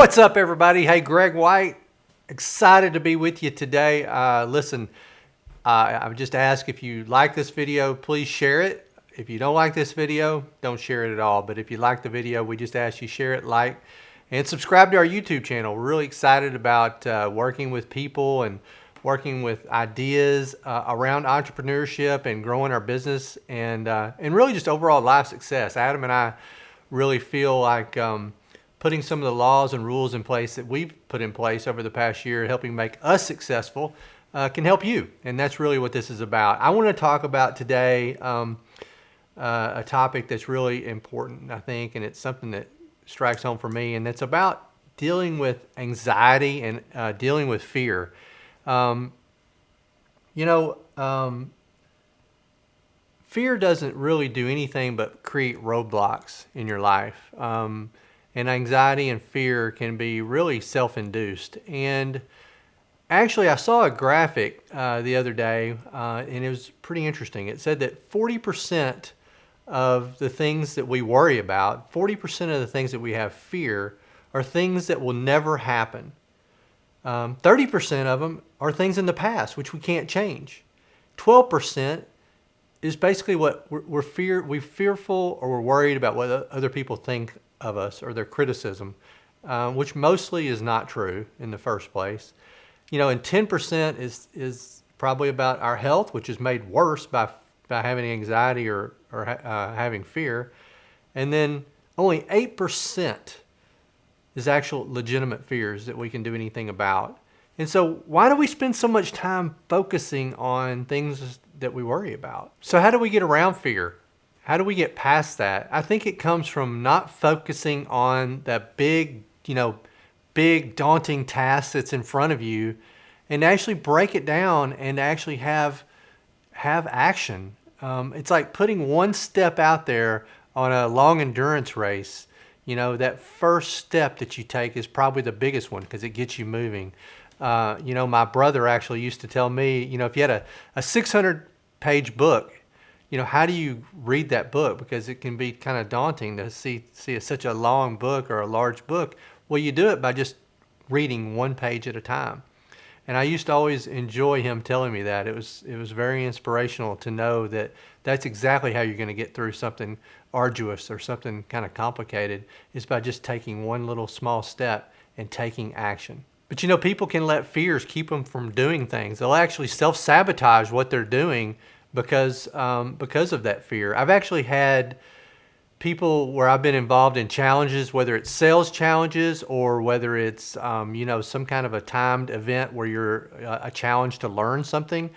What's up, everybody? Hey, Greg White, excited to be with you today. Listen, I would just ask if you like this video, please share it. If you don't like this video, don't share it at all. But if you like the video, we just ask you share it, like, and subscribe to our YouTube channel. We're really excited about working with people and working with ideas around entrepreneurship and growing our business and really just overall life success. Adam and I really feel like putting some of the laws and rules in place that we've put in place over the past year, helping make us successful, can help you. And that's really what this is about. I want to talk about today a topic that's really important, I think, and it's something that strikes home for me, and it's about dealing with anxiety and dealing with fear. Fear doesn't really do anything but create roadblocks in your life. And anxiety and fear can be really self-induced. And actually, I saw a graphic the other day, and it was pretty interesting. It said that 40% of the things that we worry about, 40% of the things that we have fear, are things that will never happen. 30% of them are things in the past, which we can't change. 12% is basically what we're fearful or we're worried about what other people think of us or their criticism, which mostly is not true in the first place. And 10% is probably about our health, which is made worse by having anxiety or having fear. And then only 8% is actual legitimate fears that we can do anything about. And so why do we spend so much time focusing on things that we worry about? So how do we get around fear? How do we get past that? I think it comes from not focusing on that big daunting task that's in front of you, and actually break it down and actually have action. It's like putting one step out there on a long endurance race. That first step that you take is probably the biggest one because it gets you moving. My brother actually used to tell me, if you had a 600-page book, how do you read that book? Because it can be kind of daunting to see such a long book or a large book. Well, you do it by just reading one page at a time. And I used to always enjoy him telling me that. It was very inspirational to know that that's exactly how you're going to get through something arduous or something kind of complicated, is by just taking one little small step and taking action. But people can let fears keep them from doing things. They'll actually self-sabotage what they're doing because of that fear. I've actually had people where I've been involved in challenges, whether it's sales challenges or whether it's some kind of a timed event where you're a challenge to learn something,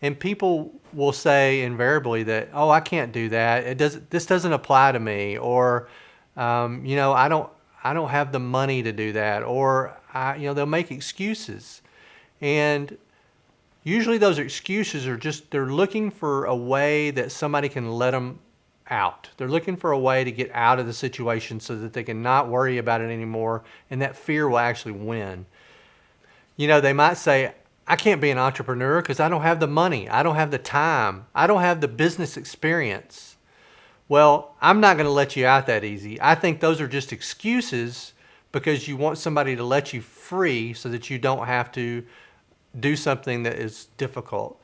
and people will say invariably that, oh, I can't do that. This doesn't apply to me, or I don't have the money to do that, or they'll make excuses. And usually those excuses are they're looking for a way that somebody can let them out. They're looking for a way to get out of the situation so that they can not worry about it anymore, and that fear will actually win. They might say, I can't be an entrepreneur because I don't have the money, I don't have the time, I don't have the business experience. Well, I'm not going to let you out that easy. I think those are just excuses because you want somebody to let you free so that you don't have to do something that is difficult.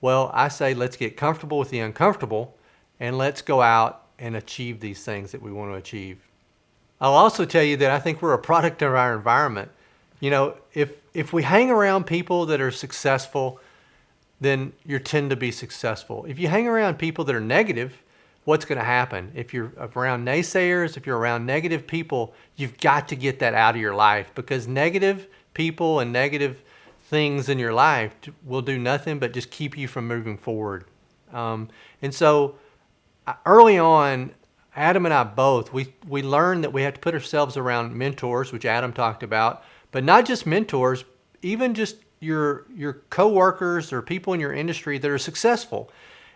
Well, I say let's get comfortable with the uncomfortable and let's go out and achieve these things that we want to achieve. I'll also tell you that I think we're a product of our environment. If we hang around people that are successful, then you tend to be successful. If you hang around people that are negative, what's going to happen? If you're around naysayers, if you're around negative people, you've got to get that out of your life, because negative people and negative things in your life will do nothing but just keep you from moving forward. And so early on, Adam and I both, we learned that we have to put ourselves around mentors, which Adam talked about, but not just mentors, even just your coworkers or people in your industry that are successful.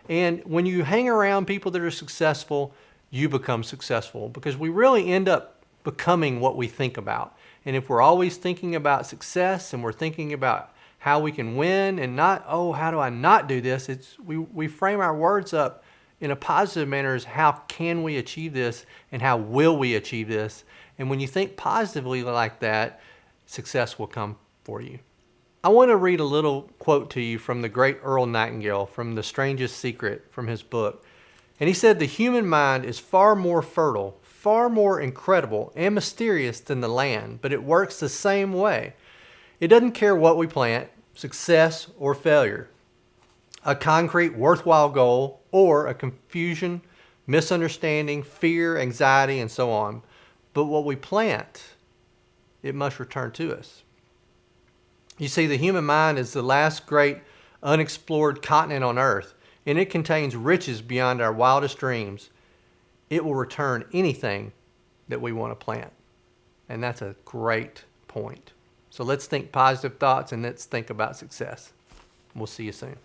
And when you hang around people that are successful, you become successful, because we really end up becoming what we think about. And if we're always thinking about success and we're thinking about how we can win and not, oh, how do I not do this? We frame our words up in a positive manner as how can we achieve this and how will we achieve this? And when you think positively like that, success will come for you. I want to read a little quote to you from the great Earl Nightingale from The Strangest Secret from his book. And he said, "The human mind is far more fertile, far more incredible and mysterious than the land, but it works the same way. It doesn't care what we plant, success or failure, a concrete, worthwhile goal, or a confusion, misunderstanding, fear, anxiety, and so on. But what we plant, it must return to us." You see, the human mind is the last great unexplored continent on earth, and it contains riches beyond our wildest dreams. It will return anything that we want to plant. And that's a great point. So let's think positive thoughts and let's think about success. We'll see you soon.